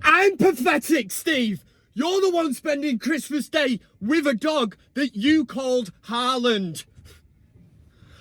I'm pathetic, Steve. You're the one spending Christmas Day with a dog that you called Haaland.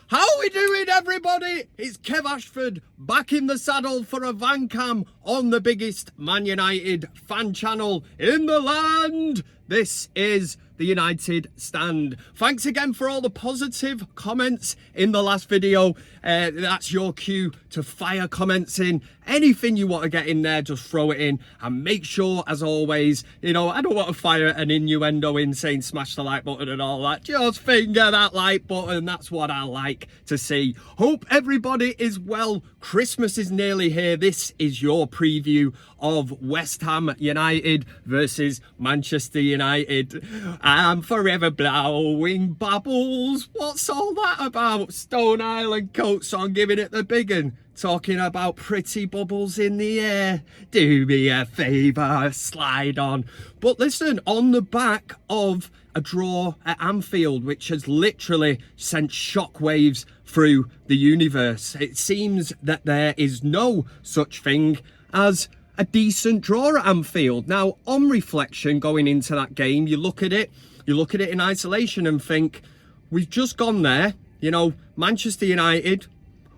How are we doing, everybody? It's Kev Ashford back in the saddle for a van cam on the biggest Man United fan channel in the land. This is the United Stand. Thanks again for all the positive comments in the last video. That's your cue to fire comments in. Anything you want to get in there, just throw it in. And make sure, as always, you know, I don't want to fire an innuendo in saying smash the like button and all that. Just finger that like button. That's what I like to see. Hope everybody is well. Christmas is nearly here. This is your preview of West Ham United versus Manchester United. I'm forever blowing bubbles. What's all that about? Stone Island coat song, giving it the big un. Talking about pretty bubbles in the air. Do me a favour, slide on. But listen, on the back of a draw at Anfield, which has literally sent shockwaves through the universe, it seems that there is no such thing as a decent draw at Anfield. Now, on reflection, going into that game, you look at it in isolation and think, we've just gone there. You know, Manchester United,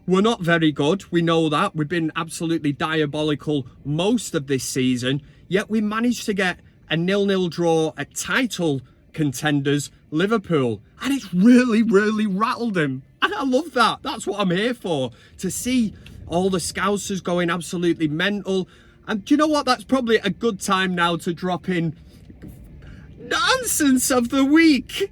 we're not very good. We know that. We've been absolutely diabolical most of this season, yet we managed to get a 0-0 draw at title contenders Liverpool, and it's really rattled him. And I love that. That's what I'm here for, to see all the Scousers going absolutely mental. And do you know what? That's probably a good time now to drop in nonsense of the week.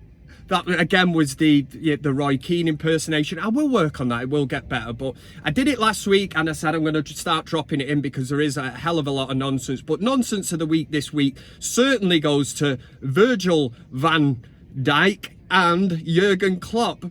That again was the Roy Keane impersonation. I will work on that. It will get better. But I did it last week and I said I'm going to start dropping it in because there is a hell of a lot of nonsense. But nonsense of the week this week certainly goes to Virgil van Dijk and Jurgen Klopp.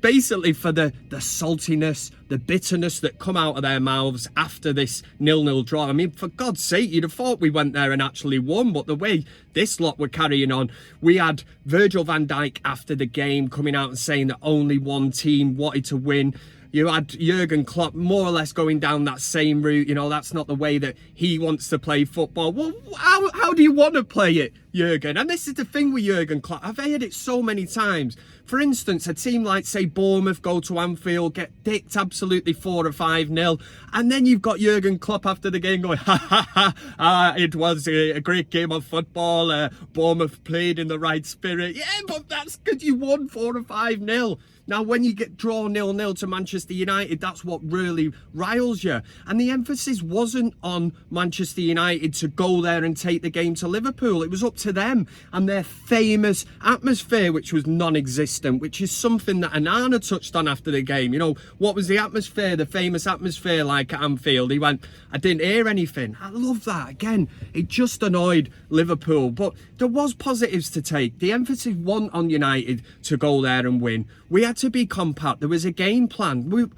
Basically for the saltiness, the bitterness that come out of their mouths after this 0-0 draw. I mean, for God's sake, you'd have thought we went there and actually won, but the way this lot were carrying on, we had Virgil van Dijk after the game coming out and saying that only one team wanted to win. You had Jurgen Klopp more or less going down that same route. You know, that's not the way that he wants to play football. Well, how do you want to play it, Jurgen? And this is the thing with Jurgen Klopp. I've heard it so many times. For instance, a team like, say, Bournemouth go to Anfield, get dicked absolutely 4 or 5-0. And then you've got Jurgen Klopp after the game going, it was a great game of football. Bournemouth played in the right spirit. Yeah, but that's because you won 4 or 5-0. Now, when you get draw 0-0 to Manchester United, that's what really riles you. And the emphasis wasn't on Manchester United to go there and take the game to Liverpool. It was up to them and their famous atmosphere, which was non-existent, which is something that Anana touched on after the game. You know, what was the atmosphere, the famous atmosphere like at Anfield? He went, I didn't hear anything. I love that. Again, it just annoyed Liverpool. But there was positives to take. The emphasis wasn't on United to go there and win. We had to be compact. There was a game plan.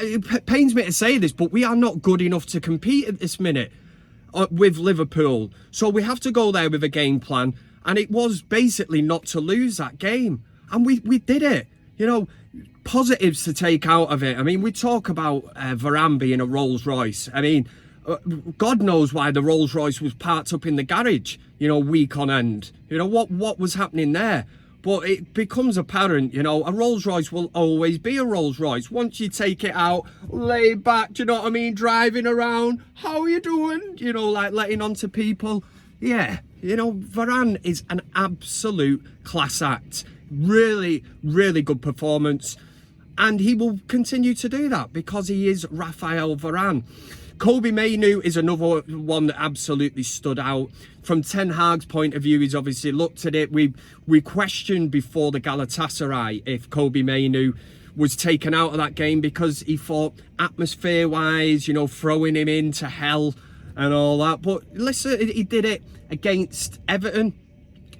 It pains me to say this, but we are not good enough to compete at this minute with Liverpool. So we have to go there with a game plan. And it was basically not to lose that game. And we did it. You know, positives to take out of it. I mean, we talk about Varane being a Rolls Royce. I mean, God knows why the Rolls Royce was parked up in the garage, you know, week on end. You know, what was happening there? But it becomes apparent, you know, a Rolls Royce will always be a Rolls Royce. Once you take it out, lay back, do you know what I mean? Driving around, how are you doing? You know, like letting on to people. Yeah, you know, Varane is an absolute class act. Really good performance. And he will continue to do that because he is Raphael Varane. Kobe Mainoo is another one that absolutely stood out. From Ten Hag's point of view, he's obviously looked at it. We questioned before the Galatasaray if Kobe Mainoo was taken out of that game because he thought atmosphere-wise, you know, throwing him into hell and all that. But listen, he did it against Everton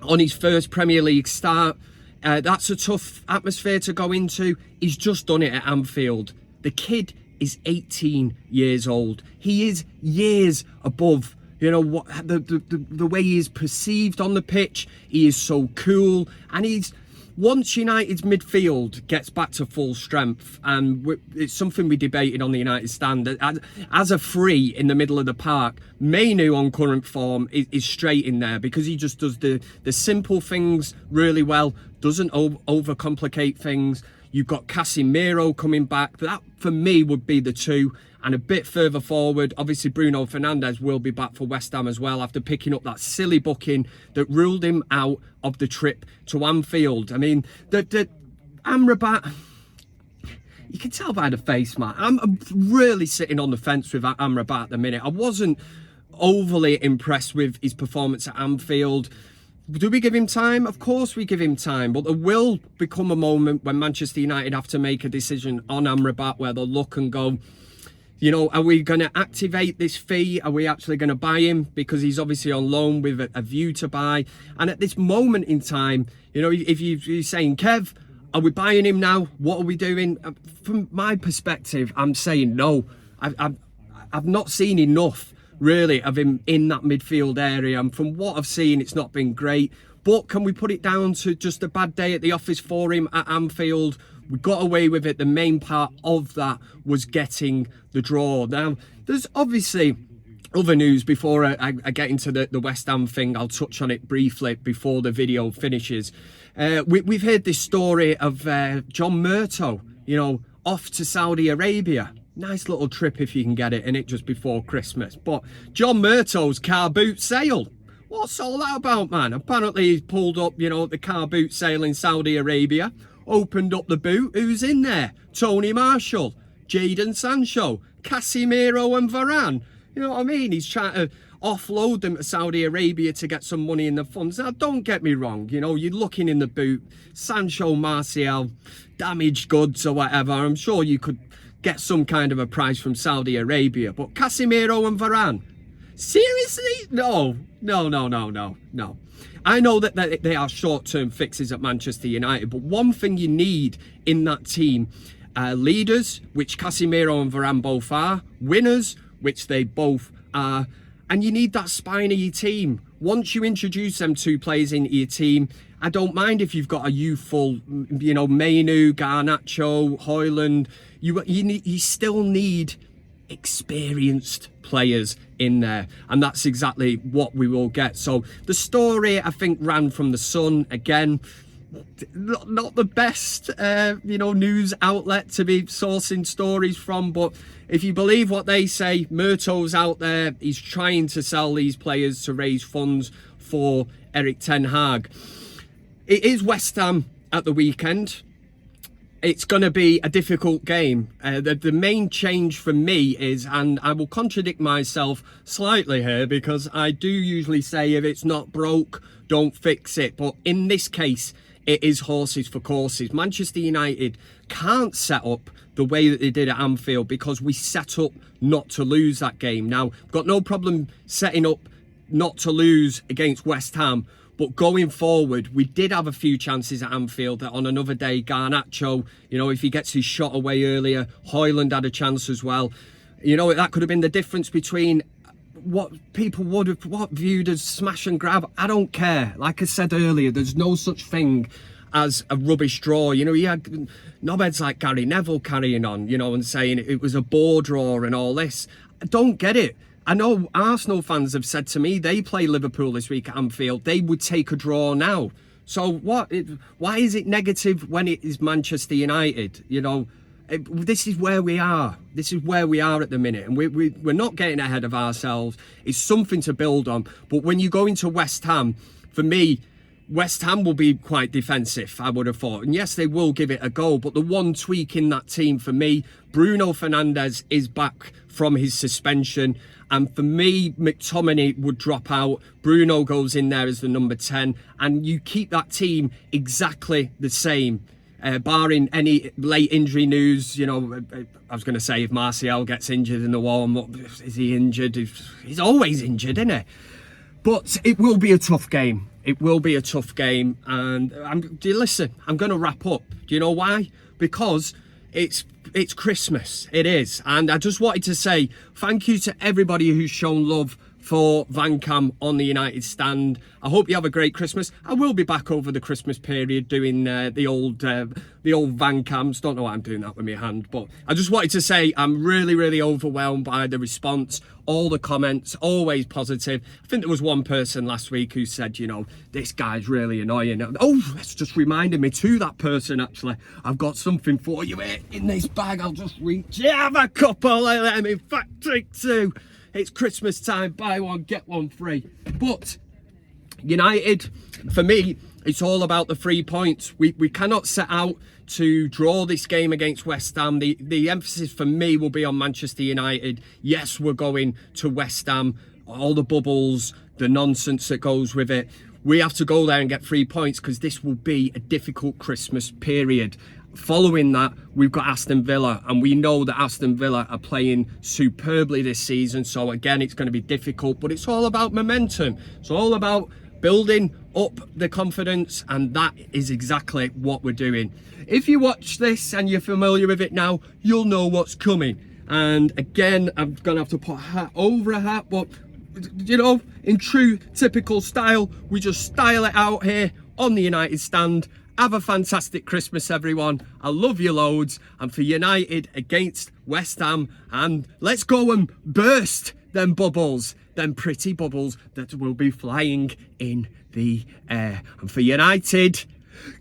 on his first Premier League start. That's a tough atmosphere to go into. He's just done it at Anfield. The kid is 18 years old. He is years above, you know, what the way he is perceived on the pitch. He is so cool, and he's once United's midfield gets back to full strength, and it's something we debated on the United stand, as a free in the middle of the park, Mainoo on current form is straight in there, because he just does the simple things really well, doesn't overcomplicate things. You've got Casemiro coming back. That, for me, would be the two. And a bit further forward, obviously Bruno Fernandes will be back for West Ham as well, after picking up that silly booking that ruled him out of the trip to Anfield. I mean, the Amrabat, you can tell by the face, man. I'm really sitting on the fence with Amrabat at the minute. I wasn't overly impressed with his performance at Anfield. Do we give him time? Of course we give him time, but there will become a moment when Manchester United have to make a decision on Amrabat, where they'll look and go, you know, are we going to activate this fee? Are we actually going to buy him? Because he's obviously on loan with a view to buy. And at this moment in time, you know, if you're saying, Kev, are we buying him now? What are we doing? From my perspective, I'm saying no. I've not seen enough, really, of him in that midfield area. And from what I've seen, it's not been great. But can we put it down to just a bad day at the office for him at Anfield? We got away with it. The main part of that was getting the draw. Now, there's obviously other news before I get into the West Ham thing. I'll touch on it briefly before the video finishes. We've heard this story of John Murtough, you know, off to Saudi Arabia. Nice little trip if you can get it, in it just before Christmas. But John Murtough's car boot sale. What's all that about, man? Apparently he's pulled up, you know, the car boot sale in Saudi Arabia. Opened up the boot. Who's in there? Tony Marshall, Jadon Sancho, Casemiro and Varane. You know what I mean? He's trying to offload them to Saudi Arabia to get some money in the funds. Now, don't get me wrong. You know, you're looking in the boot. Sancho, Martial, damaged goods or whatever. I'm sure you could get some kind of a price from Saudi Arabia. But Casemiro and Varane? Seriously? No. I know that they are short-term fixes at Manchester United, but one thing you need in that team, leaders, which Casemiro and Varane both are, winners, which they both are, and you need that spine of your team. Once you introduce them two players into your team, I don't mind if you've got a youthful, you know, Mainoo, Garnacho, Højlund. You still need experienced players in there, and that's exactly what we will get. So the story, I think, ran from the Sun. Again, not the best you know, news outlet to be sourcing stories from, but if you believe what they say, Murtough's out there, he's trying to sell these players to raise funds for Erik ten Hag. It is West Ham at the weekend. It's going to be a difficult game. The main change for me is, and I will contradict myself slightly here, because I do usually say if it's not broke, don't fix it. But in this case, it is horses for courses. Manchester United can't set up the way that they did at Anfield, because we set up not to lose that game. Now, I've got no problem setting up not to lose against West Ham, but going forward, we did have a few chances at Anfield that on another day, Garnacho, you know, if he gets his shot away earlier, Højlund had a chance as well. You know, that could have been the difference between what people would have viewed as smash and grab. I don't care. Like I said earlier, there's no such thing as a rubbish draw. You know, you had knobheads like Gary Neville carrying on, you know, and saying it was a bore draw and all this. I don't get it. I know Arsenal fans have said to me, they play Liverpool this week at Anfield, they would take a draw now. So what? Why is it negative when it is Manchester United? You know, this is where we are. This is where we are at the minute, and we're not getting ahead of ourselves. It's something to build on. But when you go into West Ham, for me, West Ham will be quite defensive, I would have thought. And yes, they will give it a go. But the one tweak in that team for me, Bruno Fernandes is back from his suspension. And for me, McTominay would drop out. Bruno goes in there as the number 10. And you keep that team exactly the same. Barring any late injury news. You know, I was going to say if Martial gets injured in the warm-up, is he injured? He's always injured, isn't he? But it will be a tough game. It will be a tough game. And listen, I'm going to wrap up. Do you know why? Because it's Christmas. It is. And I just wanted to say thank you to everybody who's shown love for Van Cam on the United stand. I hope you have a great Christmas. I will be back over the Christmas period doing the old Van Cams. Don't know why I'm doing that with my hand, but I just wanted to say I'm really overwhelmed by the response. All the comments, always positive. I think there was one person last week who said, you know, this guy's really annoying. Oh, that's just reminded me to that person, actually. I've got something for you here in this bag. I'll just reach. Have a couple of them. In fact, take two. It's Christmas time, buy one, get one free. But United, for me, it's all about the 3 points. We cannot set out to draw this game against West Ham. The emphasis for me will be on Manchester United. Yes, we're going to West Ham. All the bubbles, the nonsense that goes with it. We have to go there and get 3 points because this will be a difficult Christmas period. Following that, we've got Aston Villa, and we know that Aston Villa are playing superbly this season. So again, it's going to be difficult, but it's all about momentum. It's all about building up the confidence, and that is exactly what we're doing. If you watch this and you're familiar with it now, you'll know what's coming. And again, I'm going to have to put a hat over a hat, but you know, in true typical style, we just style it out here on the United stand. Have a fantastic Christmas, everyone. I love you loads. And for United against West Ham, and let's go and burst them bubbles, them pretty bubbles that will be flying in the air. And for United,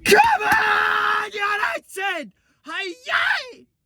come on, United! Hiya!